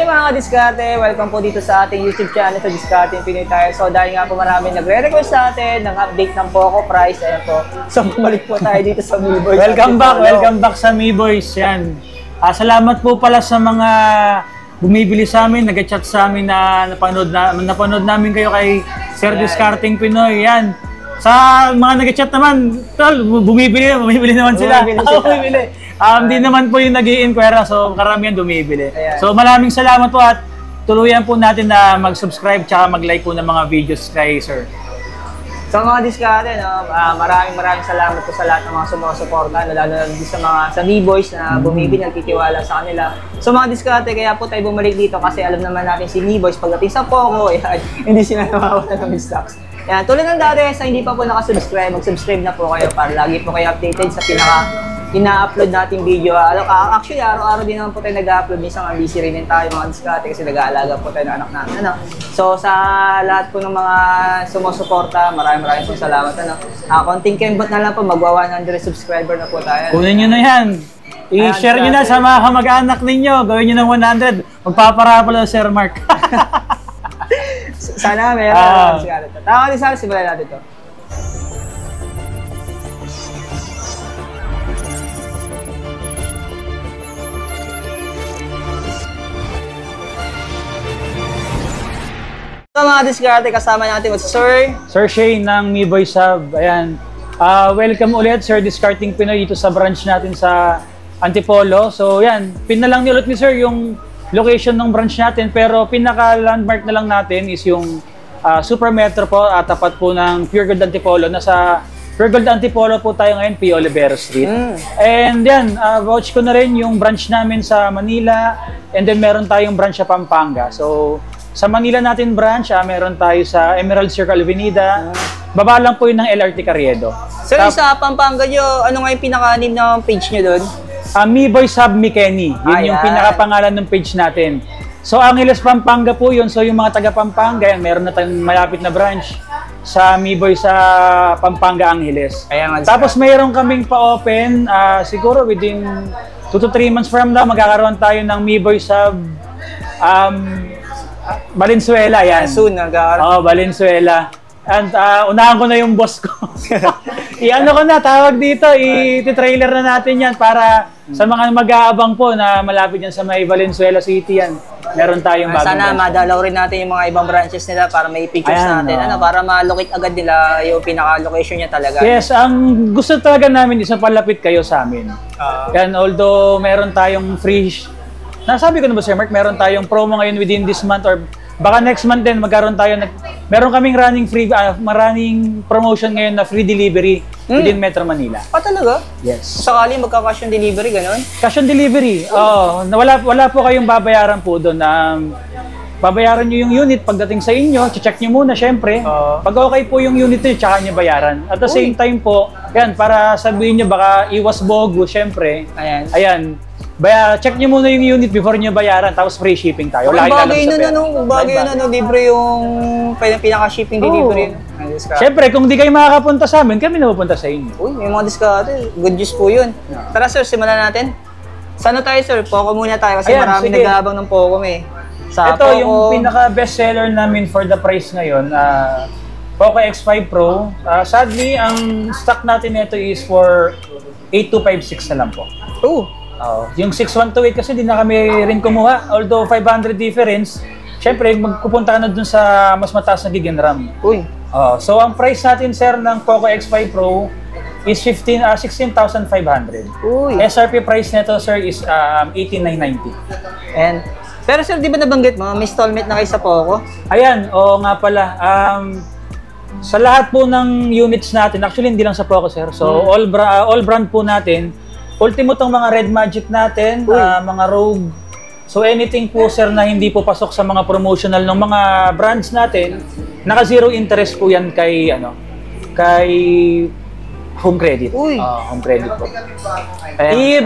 Hey mga kadiskarte! Welcome po dito sa ating YouTube channel sa Diskarte Pinoy tayo. So dahil nga po marami nagre-request sa atin ng update ng Poco price. Ayan po. So bumalik po tayo dito sa MiBoys. Welcome back sa MiBoys. Yan. Salamat po pala sa mga bumibili sa amin, nag-chat sa amin na napanood namin kayo kay Sir Diskarting Pinoy. Yan. Sa mga nag-chat naman, bumibili naman sila. Bumibili. Hindi naman po yung nag-i-inquire, so karamihan dumibili. Ayan. So maraming salamat po at tuluyan po natin na mag-subscribe tsaka mag-like po ng mga videos kay Sir. So mga diskarte, no, maraming salamat po sa lahat ng mga sumusuporta, lalo na sa MiBoys na bumibili, nagtitiwala sa kanila. So mga diskarte, kaya po tayo bumalik dito kasi alam naman natin si MiBoys pagdating sa Poco, hindi sila nawawala ng stocks. Yan, tulad ng dati, sa hindi pa po nakasubscribe, mag-subscribe na po kayo para lagi po kayo updated sa ina-upload nating video. Actually, araw-araw din naman po tayo nag-upload. Minsan ang busy rin tayo mga diskarte kasi nag-aalaga po tayo ng anak namin. So sa lahat po ng mga sumusuporta, maraming po salamat. Konting kembot na lang po, magwa 100 subscriber na po tayo. Kunin nyo na yan. I-share nyo na sa mga kamag-anak ninyo. Gawin nyo ng 100. Magpaparapalo Sir Mark. Sana mayroon diskarte. Tama din sana, simulan natin ito. So mga diskarte, kasama natin si Sir Shane ng MiBoys Hub. Ayan. Welcome ulit Sir Diskarting Pinoy dito sa branch natin sa Antipolo. So yan, pin na lang ulit ni Sir yung location ng branch natin, pero pinaka-landmark na lang natin is yung Super Metro po at tapat po ng Pure Gold Antipolo. Nasa Pure Gold Antipolo po tayo ngayon, P. Olivero Street. And yan, vouch ko na rin yung branch namin sa Manila, and then meron tayong branch sa Pampanga. So sa Manila natin branch, meron tayo sa Emerald Circle Avenida. Baba lang po yun ng LRT Carriedo. So sa Pampanga nyo, ano nga yung pinaka-name ng page nyo doon? MiBoys Hub Mikeni. Yun yung pinaka-pangalan ng page natin. So Angeles, Pampanga po yun. So yung mga taga Pampanga, yan, meron na tayong malapit na branch sa MiBoys sa Pampanga, Angeles. Tapos mayroon kaming pa-open, siguro within 2 to 3 months from now, magkakaroon tayo ng MiBoys Hub Valenzuela, yan. Soon, Valenzuela. And unahan ko na yung boss ko. I-ano ko na, tawag dito, i-trailer na natin yan para sa mga mag-aabang po na malapit yan sa may Valenzuela City yan. Meron tayong bagong sana madalaw rin natin yung mga ibang branches nila para may pictures natin. Para ma-locate agad nila yung pinaka-location niya talaga. Yes, ang gusto talaga namin is palapit kayo sa amin. Yan, although meron tayong free. Nasabi ko na ba Sir Mark, meron tayong promo ngayon within this month or baka next month din magkaroon tayo meron kaming running free maraming promotion ngayon na free delivery within Metro Manila. Talaga? Yes. Sakali magka-cash on delivery ganon? Cash on delivery. Wala po kayong babayaran po doon. Babayaran niyo yung unit pagdating sa inyo, check niyo muna syempre. Pag okay po yung unit niyo, tsaka niyo bayaran. At the same time po, yan para sabihin niyo baka iwas bogo syempre. Ayan. Check nyo muna yung unit before nyo bayaran, tapos free shipping tayo. Bagay na, libre yung pinaka-shipping delivery. Siyempre, kung di kayo makakapunta sa amin, kami napupunta sa inyo. Uy, may mga diskarte. Good news po yun. Tara sir, simulan natin. Sana tayo sir, Poco muna tayo kasi maraming nag-aabang ng Poco Ito yung pinaka-best seller namin for the price ngayon. Poco X5 Pro. Sadly, ang stock natin nito is for 8256 na lang po. Yung 6128 kasi di na kami rin kumuha. Although 500 difference, syempre magpupunta ka na dun sa mas mataas na gig and RAM. So ang price natin sir ng Poco X5 Pro is 16,500. SRP price nito sir is 18,990. Pero sir, di ba nabanggit mo, may installment na kayo sa Poco? Ayan, nga pala. Sa lahat po ng units natin, actually hindi lang sa Poco sir. So all brand po natin. Ultimo tong mga Red Magic natin, mga Rogue. So anything po sir na hindi po pasok sa mga promotional ng mga brands natin, naka zero interest po yan kay Home Credit. Home Credit po.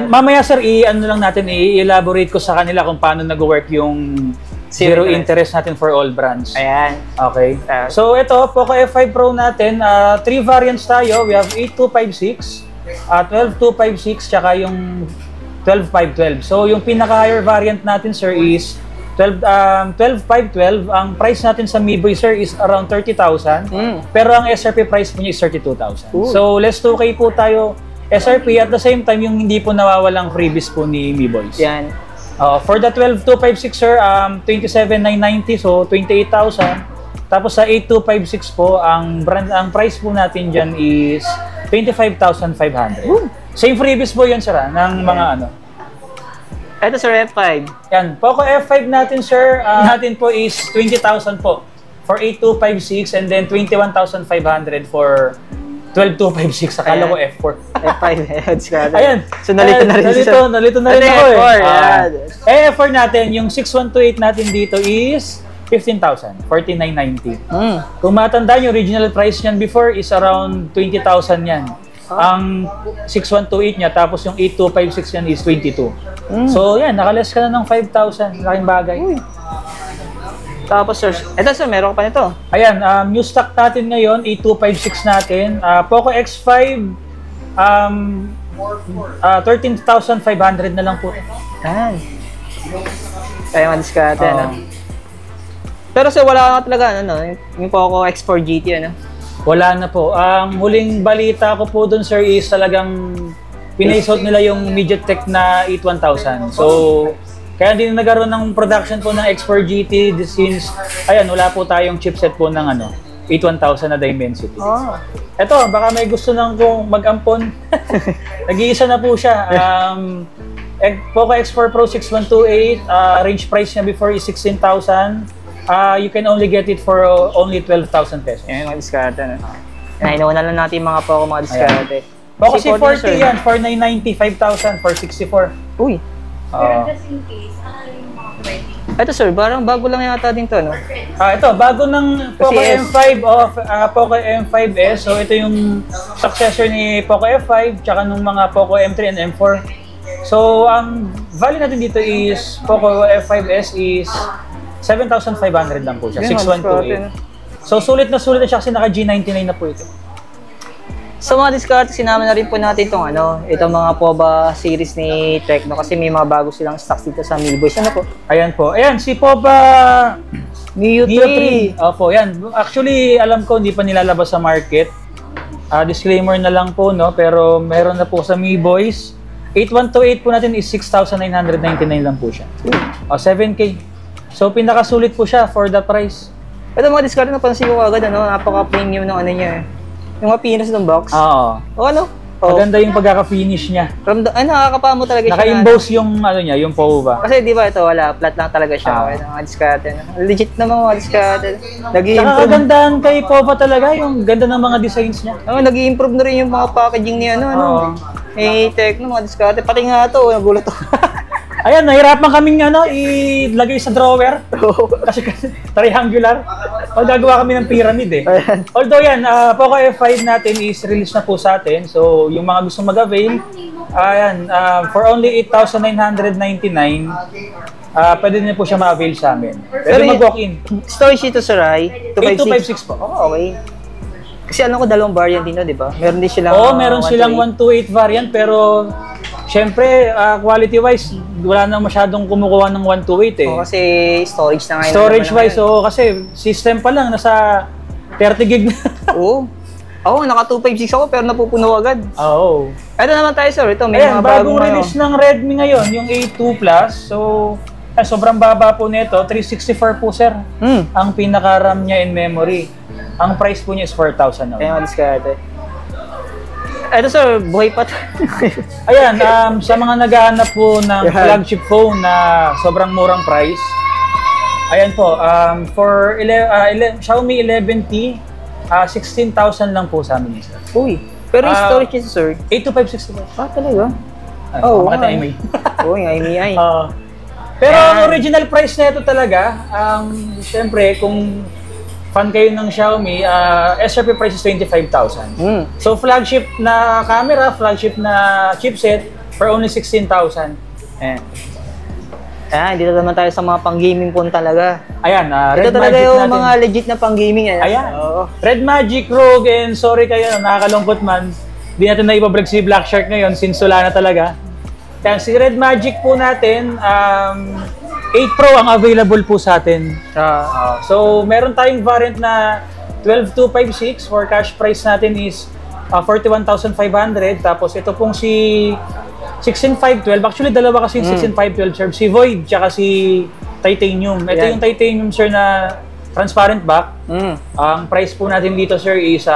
Mamaya sir, lang natin, i-elaborate ko sa kanila kung paano nag-work yung zero interest natin for all brands. Okay. So ito, Poco F5 Pro natin, 3 variants tayo. We have 8256. 12256 tsaka yung 12512. So yung pinaka-higher variant natin sir is 12,512. Ang price natin sa MiBoy, sir, is around 30,000. Pero ang SRP price po niya is 32,000. So, less 2K po tayo SRP. At the same time, yung hindi po nawawalang freebies po ni MiBoys. Yan. For the 12,256, sir, 27,990. So, 28,000. Tapos sa 8,256 po, ang price po natin dyan is 25,500. Same freebies po yun, sir, ng mga ano. Ito sir, F5. Yan, Poco F5 natin, sir, natin po is 20,000 po for 8,256 and then 21,500 for 12,256. Akala ko F4. F5. Ayan. So, nalito na rin siya. Nalito na rin ako eh. F4, F4 natin, yung 6128 natin dito is 15,000, 4990. Kung matandaan, yung original price niyan before is around 20,000 yan. Ang 6128 niya, tapos yung 8256 yan is 22. So yan, nakaless ka na ng 5,000. Laking bagay. Tapos sir, ito sir, meron ka pa nito. Ayan, new stock natin ngayon, 8256 natin. Poco X5, 13,500 na lang po. Yan. Kaya madiskarte, ano? Pero sir, wala ka talaga, ano, yung Poco X4 GT, ano? Wala na po. Ang huling balita ko po dun, sir, is talagang pinaisot nila yung MediaTek na 8100. So, kaya hindi na nagkaroon ng production po ng X4 GT since, ayan, wala po tayong chipset po ng ano, 8100 na Dimensity. Eto, baka may gusto nang kung mag-ampon. Nag-iisa na po siya. Poco X4 Pro 6128, range price niya before is 16,000. You can only get it for only 12,000 pesos. Yan, mga diskarte, ano? Inuuna lang natin yung mga Poco, mga diskarte. Poco C40 yan, 4,990, 5,000, 464. Uy. Just in case, ano yung mga pwede? Ito sir, parang bago lang yata din to, no? Ito, bago ng Poco Kasi M5 o Poco M5s. So, ito yung successor ni Poco F5 tsaka nung mga Poco M3 and M4. So, ang value natin dito is Poco F5s is 7,500 lang po siya, 6128. So, sulit na siya kasi naka G99 na po ito. Sa mga diskarte, sinama na rin po natin itong ano, itong mga POBA series ni Tecno kasi may mga bago silang stocks dito sa MiBoys. Ano po? Ayan po. Ayan, si POBA Neo 3. Opo, yan. Actually, alam ko hindi pa nilalabas sa market. Disclaimer na lang po, no? Pero meron na po sa MiBoys. 8128 po natin is 6,999 lang po siya. 7K. So, pinakasulit po siya for the price. Ito mga diskarte, napansin ko agad, ano, napaka-premium ng ano niya. Yung mapinas ng box. Oo. O ano? Maganda yung pagkaka-finish niya. Nakakapamo talaga siya. Naka-emboss yung ano niya, yung POBA. Kasi di ba ito, wala, flat lang talaga siya. Okay, mga diskarte. Legit naman mga diskarte. Saka kagandahan kay POBA talaga, yung ganda ng mga designs niya. Nag-i-improve na rin yung mga packaging niya, ano. Eh, Tecno, mga diskarte. Pati nga ito, nagulat ako. Ayan, nahirapan kaming ilagay sa drawer. kasi triangular. Gagawa kami ng pyramid eh. Although yan, Poco F5 natin is release na po sa atin. So, yung mga gustong mag-avail, ayan, for only 8,999, pwede na po siya ma-avail sa amin. Pwede mag-walk-in. Storage ito, sir, ay? 8256 po. Okay. Kasi alam ko dalawang variant din, di ba? Meron din silang meron silang 128 variant, pero syempre, quality-wise, wala nang masyadong kumukuha ng 128 eh. Kasi storage na ngayon. Storage-wise, kasi system pa lang, nasa 30 gig na. Oo. Ako, naka 256 ako pero napupuno agad. Oo. Ito naman tayo, sir. Ito, may Ayan, mga bagong release ng Redmi ngayon, yung A2 Plus. So, sobrang baba po nito, 364 po, sir. Ang pinaka-RAM niya in memory. Ang price po niya is 4,000 na. Kaya madiskarte. Ito sir, buhay pa Ayan, sa mga naghahanap po ng flagship phone na sobrang murang price, ayan po, for Xiaomi 11T, 16,000 lang po sa amin. Uy, pero yung storage niya sir? 8256. Talaga? Makata MI. Oo, yung MI. Pero ang original price na ito talaga, syempre, kung fan kayo ng Xiaomi, SRP price is 25,000. So flagship na camera, flagship na chipset for only 16,000. Dito naman tayo sa mga pang-gaming phone talaga. Ayan, Ito Red talaga Magic yung natin. mga legit na pang-gaming. Ayan. Red Magic Rogue, and sorry kayo, nakakalungkot man. Di natin na ibablog si Black Shark ngayon since wala na talaga. Kaya si Red Magic po natin, 8 Pro ang available po sa atin. Ah. So, meron tayong variant na 12256 for cash price natin is 41,500. Tapos ito pong si 16512. Actually, dalawa kasi yung 16512 sir. Si Void tsaka si Titanium. Ito Yan. yung Titanium sir na transparent back. Ang price po natin dito sir is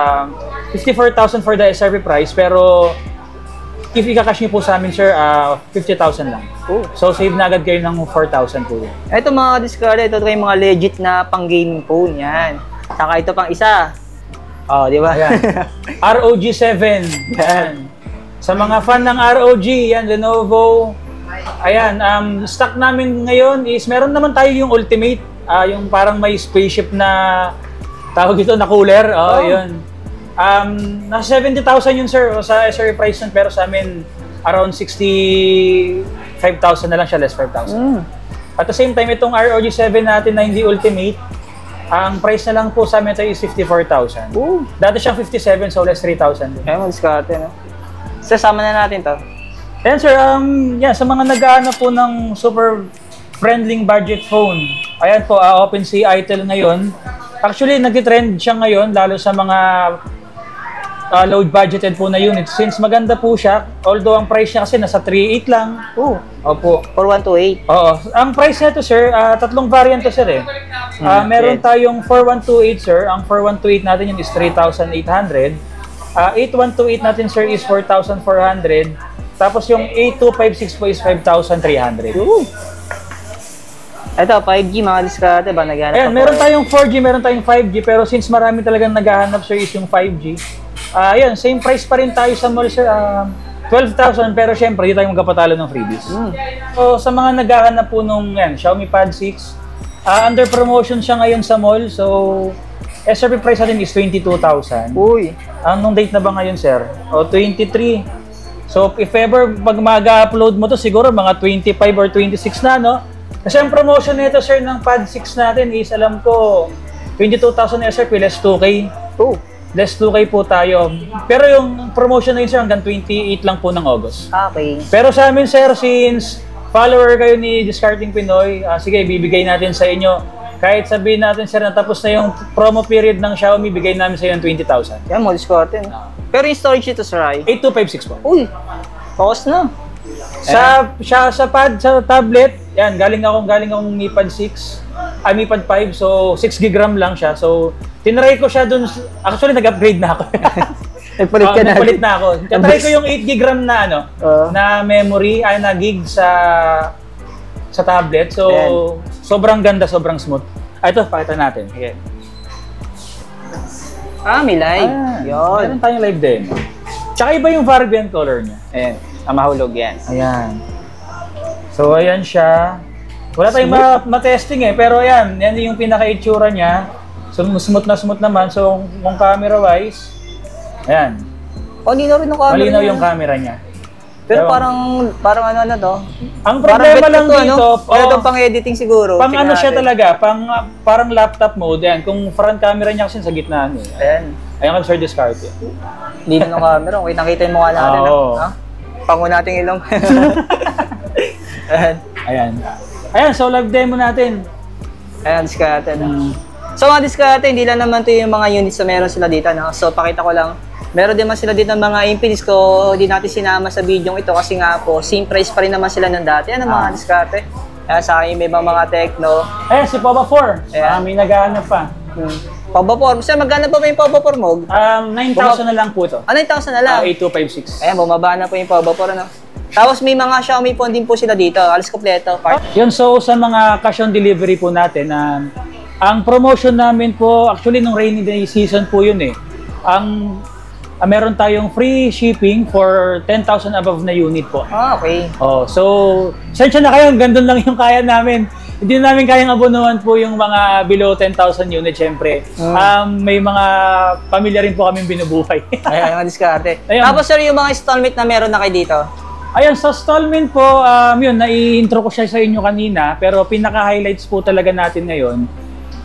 54,000 for the SRP price. Pero if i-cash nyo po sa amin sir, 50,000 lang. Cool. So save na agad kayo ng 4,000 po yun. Ito mga discard, ito yung mga legit na pang gaming phone yan. Saka ito pang isa. Oh, di ba? Ayan. ROG 7. Yan. Sa mga fan ng ROG, yan, Lenovo. Ayan, stock namin ngayon is, meron naman tayo yung Ultimate. Yung parang may spaceship na, tawag ito, na cooler. Yun. Nasa 70,000 yun, sir, sa SRE price nun. Pero sa amin, around 65,000 na lang siya, less 5,000. At the same time, itong ROG 7 natin na hindi Ultimate, ang price na lang po sa amin ito is 54,000. Dati siyang 57, so less 3,000. Kaya mag-discarte, no? Sasama na natin to. Ayan sir, yeah, sa mga nag-aano po ng super friendly budget phone, ayan po, OpenSea Itel ngayon. Actually, nag-trend siya ngayon, lalo sa mga low budgeted po na units. Since maganda po siya, although ang price niya kasi nasa 3.8 lang. Opo. 4128. Oo. Ang price nito sir, tatlong variant to sir eh. Meron tayong 4128 sir. Ang 4128 natin yun is 3,800. 8128 natin sir is 4,400. Tapos yung 8256 po is 5,300. Ito, 5G mga discarte ba? Naghanap Ayan, ako. meron tayong 4G, meron tayong 5G, pero since marami talagang naghahanap sir is yung 5G. Ayan, same price pa rin tayo sa mall sir. 12,000 pero syempre hindi tayo magkapatalo ng freebies. So sa mga naghahanap po nung Xiaomi Pad 6, under promotion siya ngayon sa mall. So SRP price natin is 22,000. Uy. Anong date na ba ngayon sir? 23. So if ever pag mag-upload mo to siguro mga 25 or 26 na no? Kasi ang promotion nito sir ng Pad 6 natin is alam ko 22,000 SRP less 2K. Less 2K po tayo. Pero yung promotion na yun sir hanggang 28 lang po ng August. Okay. Pero sa amin sir, since follower kayo ni Discarding Pinoy, sige, bibigay natin sa inyo. Kahit sabihin natin sir na tapos na yung promo period ng Xiaomi, bigay namin sa inyo ng 20,000. Yan, mga discarte, no? Pero yung storage ito sir ay? 8256 po. Uy. Focus na. Sa pad, sa tablet, yan, galing akong Mi Pad 6. Mi Pad 5, so 6 GB RAM lang siya. So, tinry ko siya dun, actually nag-upgrade na ako. Nagpalit ka na. Nagpalit na ako. Tinry ko yung 8 GB RAM na na memory, na gig sa tablet. So, sobrang ganda, sobrang smooth. Ito, pakita natin. Okay. May live. Yun. Meron tayong live din. Tsaka iba yung variant color niya. Ayan. Mahulog yan. Ayan. So, ayan siya. Wala tayong ma-testing eh, pero ayan, yan yung pinaka-itsura niya. So, smooth naman. So, kung camera-wise, ayan. Malinaw rin yung camera Malinaw niya. yung camera niya. Pero parang ano to? Ang problema lang dito, Wala itong pang-editing siguro. pang Tingnan ano siya natin. talaga, parang laptop mode. Yan, kung front camera niya kasi sa gitna. Ayan. Ayan kang Sir Discard. Hindi na ng camera. Kitang-kita yung mukha natin. Oo. Pango nating ilong. Ayan. Ayan, so live demo natin. Ayan, discarte. So mga discarte, hindi lang naman ito yung mga units na meron sila dito. No? So pakita ko lang. Meron din man sila dito ng mga impedance ko. Hindi natin sinama sa video ito kasi nga po, same price pa rin naman sila ng dati. Ano mga discarte? Ayan, sa akin may mga Tecno. Ayan, si Papa 4. Ayan. May naghahanap pa. Pabapor. Sir, magkano pa yung pabapor mo? 9,000 na lang po ito. 9,000 na lang. 8256. Ayan, bumaba na po yung pabapor. Ano? Tapos may mga Xiaomi phone din po sila dito. Alis kompleto. Yun, so sa mga cash on delivery po natin, ang promotion namin po, actually nung rainy day season po yun eh. Meron tayong free shipping for 10,000 above na unit po. Okay. So, sensya na kayo, gandun lang yung kaya namin. Hindi na namin kayang abonuhan po yung mga below 10,000 unit, syempre. May mga pamilya rin po kaming binubuhay. Ayan, mga diskarte. Ayun. Tapos sir, yung mga installment na meron na kayo dito? Ayan, sa installment po, yun, nai-intro ko siya sa inyo kanina, pero pinaka-highlights po talaga natin ngayon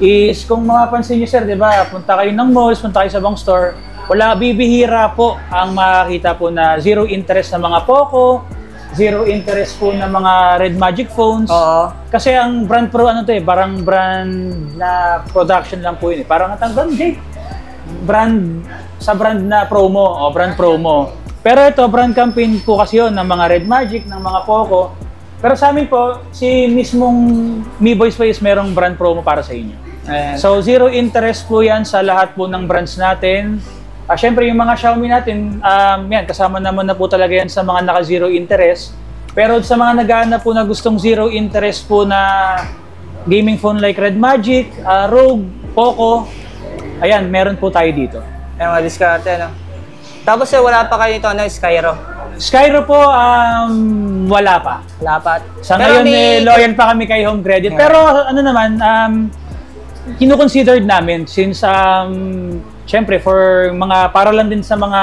is, kung mapapansin nyo sir, di ba, punta kayo ng malls, punta kayo sa bang store, bibihira po ang makakita po na zero interest na mga Poco, zero interest po na mga Red Magic phones. Oo. Kasi ang brand Pro ano to eh, parang brand na production lang po yun eh. Parang atang brand Jake. Brand na promo o brand promo. Pero ito, brand campaign po kasi yun ng mga Red Magic, ng mga Poco. Pero sa amin po, si mismong Mi Voice Space merong brand promo para sa inyo. Ayan. So, zero interest po yan sa lahat po ng brands natin. Siyempre, yung mga Xiaomi natin, yan, kasama naman na po talaga yan sa mga naka-zero interest. Pero sa mga nag-aanap po na gustong zero interest po na gaming phone like Red Magic, Rogue, Poco, ayan, meron po tayo dito. Ayan, mga diskarte, no? Tapos wala pa kayo ito, ano, Skyro. Skyro po, wala pa. Wala pa. Sa Pero ngayon, loyal pa kami kay Home Credit. Yeah. Pero ano naman, kino-considered namin since syempre for para lang din sa mga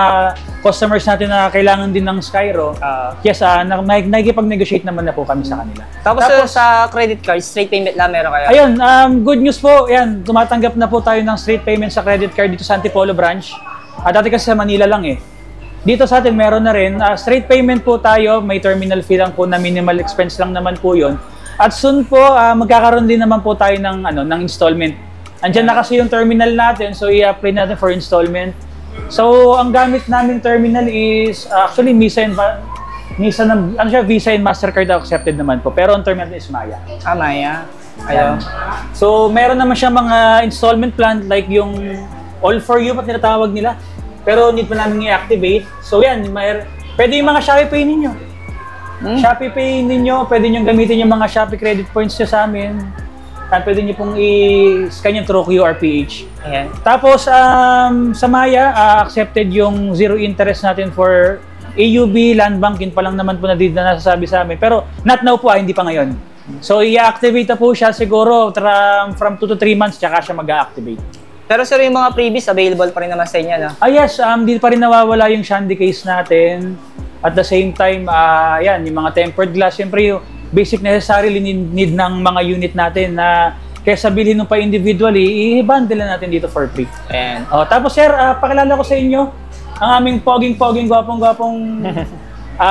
customers natin na kailangan din ng Skyro. Yes, nakikipag-negotiate naman na po kami sa kanila. Tapos sa credit card, straight payment lang meron kayo. Ayun, good news po. Yan, tumatanggap na po tayo ng straight payment sa credit card dito sa Antipolo branch. Dati kasi sa Manila lang eh. Dito sa atin meron na rin. Straight payment po tayo, may terminal fee lang po na minimal expense lang naman po 'yon. At soon po magkakaroon din naman po tayo ng ng installment. Andiyan na kasi yung terminal natin, so i-apply natin for installment. So ang gamit naming terminal is actually Visa and Mastercard accepted naman po. Pero ang terminal is Maya. Maya. Ayun. So meron naman siya mga installment plan like yung All for You pa tinatawag nila. Pero need pa namin i-activate. So yan, pwede yung mga Shopee Pay ninyo. Shopee Pay ninyo, pwede nyo gamitin yung mga Shopee credit points nyo sa amin. At pwede nyo pong i-scan yung through QRPH. Ayan. Tapos sa Maya, accepted yung zero interest natin for AUB, Land Bank, yun pa lang naman po na nasasabi sa amin. Pero not now po, hindi pa ngayon. So i-activate na po siya siguro from 2 to 3 months, tsaka siya mag-activate. Pero sir, yung mga previous, available pa rin naman sa inyo, no? Yes, di pa rin nawawala yung Shandy case natin. At the same time, yan, yung mga tempered glass, siyempre yung basic necessary need ng mga unit natin na kaysa bilhin nung pa individually, i-bundle na natin dito for free. Ayan. Tapos sir, pakilala ko sa inyo, ang aming poging-poging, gwapong-gwapong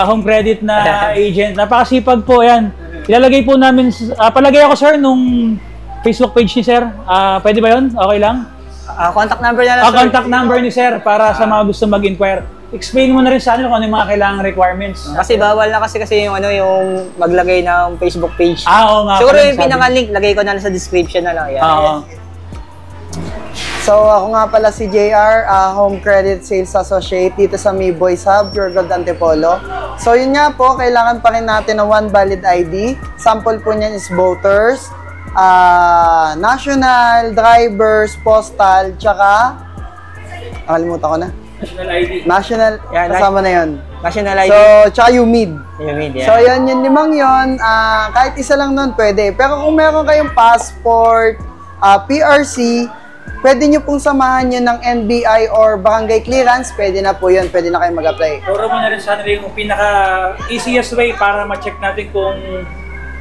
home credit na agent. Napakasipag po, yan. Ilalagay po namin, palagay ako sir nung Facebook page ni sir. Pwede ba yun? Okay lang? Contact number na lang, sir. Contact number ni sir para sa mga gusto mag-inquire. Explain mo na rin sa akin kung ano yung mga kailangang requirements. Kasi bawal na kasi yung yung maglagay ng Facebook page. Oo nga. Siguro yung pinaka-link, lagay ko na lang sa description na lang. Yan. Oo. So ako nga pala si JR, Home Credit Sales Associate dito sa Mi Voice Hub, Pure Gold Antipolo. So yun nga po, kailangan pa rin natin ng one valid ID. Sample po niyan is voters, national, drivers, postal, tsaka nakalimutan ko na. National ID. National, Yan, kasama na yun. National ID. So, tsaka UMID. yeah. So, yan, yung limang yun, kahit isa lang nun, pwede. Pero kung meron kayong passport, PRC, pwede nyo pong samahan yun ng NBI or barangay clearance, pwede na po yun, pwede na kayo mag-apply. Turo mo na rin sa kanila yung pinaka-easiest way para ma-check natin kung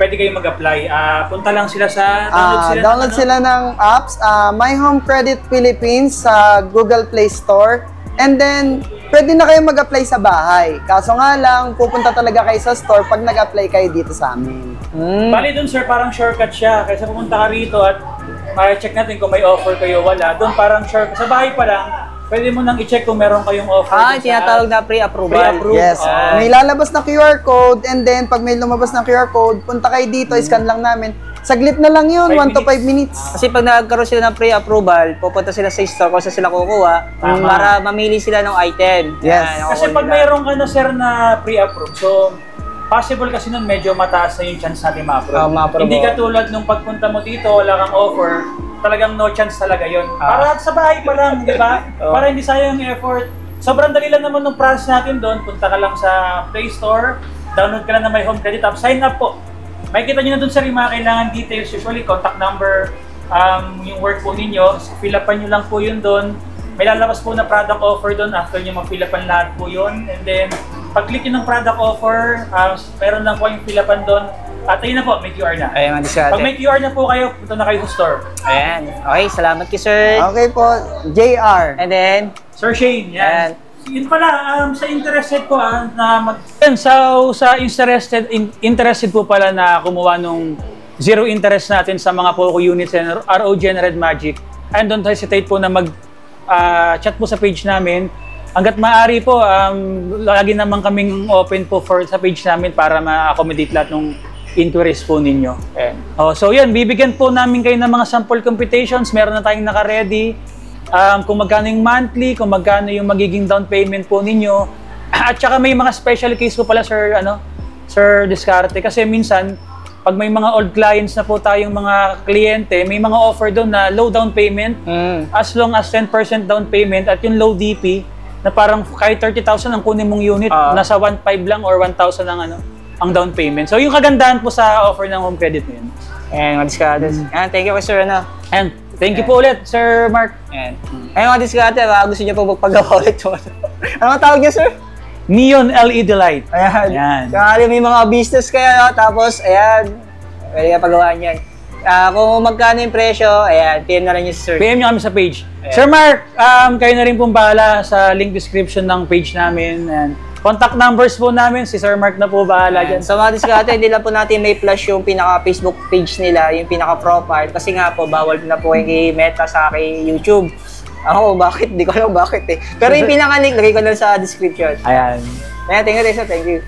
pwede kayo mag-apply. Punta lang sila sa, download sila ng apps, My Home Credit Philippines sa Google Play Store. And then, pwede na kayo mag-apply sa bahay. Kaso nga lang, pupunta talaga kayo sa store pag nag-apply kayo dito sa amin. Bali dun sir, parang shortcut siya. Kaysa pumunta ka rito at ma-check natin kung may offer kayo wala. Doon parang shortcut. Sa bahay pa lang, pwede mo nang i-check kung meron kayong offer. Tinatawag na pre-approval. Pre-approve. Yes. May lalabas na QR code and then pag may lumabas na QR code, punta kayo dito, scan lang namin. Saglit na lang yun, 1 to 5 minutes. Kasi pag nagkaroon sila ng pre-approval, pupunta sila sa store kung saan sila kukuha para mamili sila ng item. Yes. Kasi pag mayroon ka na sir na pre-approve, so possible kasi nun medyo mataas na yung chance natin ma-approve. Ma-approve. Hindi katulad nung pagpunta mo dito, wala kang offer, talagang no chance talaga yun. Para sa bahay pa lang, di ba? Para hindi sayang yung effort. Sobrang dali lang naman nung process natin doon. Punta ka lang sa Play Store, download ka lang na My Home Credit app, sign up po. Makikita nyo na doon sa yung mga kailangan details, usually contact number, yung work po ninyo, fill upan nyo lang po yun doon. May lalabas po na product offer doon after nyo mag-fill upan lahat po yun. And then, pag-click nyo ng product offer, meron lang po yung fill upan doon. At ayun na po, may QR na. Ayan, Pag may QR na po kayo, punta na kayo sa store. Ayan. Okay, salamat ki sir. Okay po, JR. And then, Sir Shane, yan. Yun pala, sa interested po na sa interested po pala na kumuha nung zero interest natin sa mga Poco units and ROG and Red Magic, and don't hesitate po na chat po sa page namin. Hanggat maaari po, lagi naman kaming open po sa page namin para ma-accommodate lahat ng inquiries po ninyo. So yan, bibigyan po namin kayo ng mga sample computations. Meron na tayong naka-ready. Kung magkano yung monthly, kung magkano yung magiging down payment po ninyo. At saka may mga special case po pala, Sir Discarte. Kasi minsan, pag may mga old clients na po tayong mga kliyente, may mga offer doon na low down payment, as long as 10% down payment at yung low DP, na parang kahit 30,000 ang kunin mong unit, nasa 1.5 lang or 1,000 ang down payment. So yung kagandahan po sa offer ng home credit na yun. Mga diskarte. Thank you kay Sir, And thank you po ulit, Sir Mark. Mga diskarte, gusto niyo po magpagawa ulit. Ano tawag niyo, Sir? Neon LED light. Ayan. Kaya may mga business kayo, tapos, ayan, pwede ka pagawaan yan. Kung magkano yung presyo, ayan, PM na lang yung Sir. PM nyo kami sa page. Ayan. Sir Mark, kayo na rin pong bahala sa link description ng page namin. And contact numbers po namin, si Sir Mark na po bahala dyan. Sa mga diskarte, hindi lang po natin may flash yung pinaka-Facebook page nila, yung pinaka-profile. Kasi nga po, bawal na po yung kay Meta sa kay YouTube. Ako, bakit? Di ko alam bakit eh. Pero yung pinaka-link, lagay ko lang sa description. Ayan. Ayan, thank you.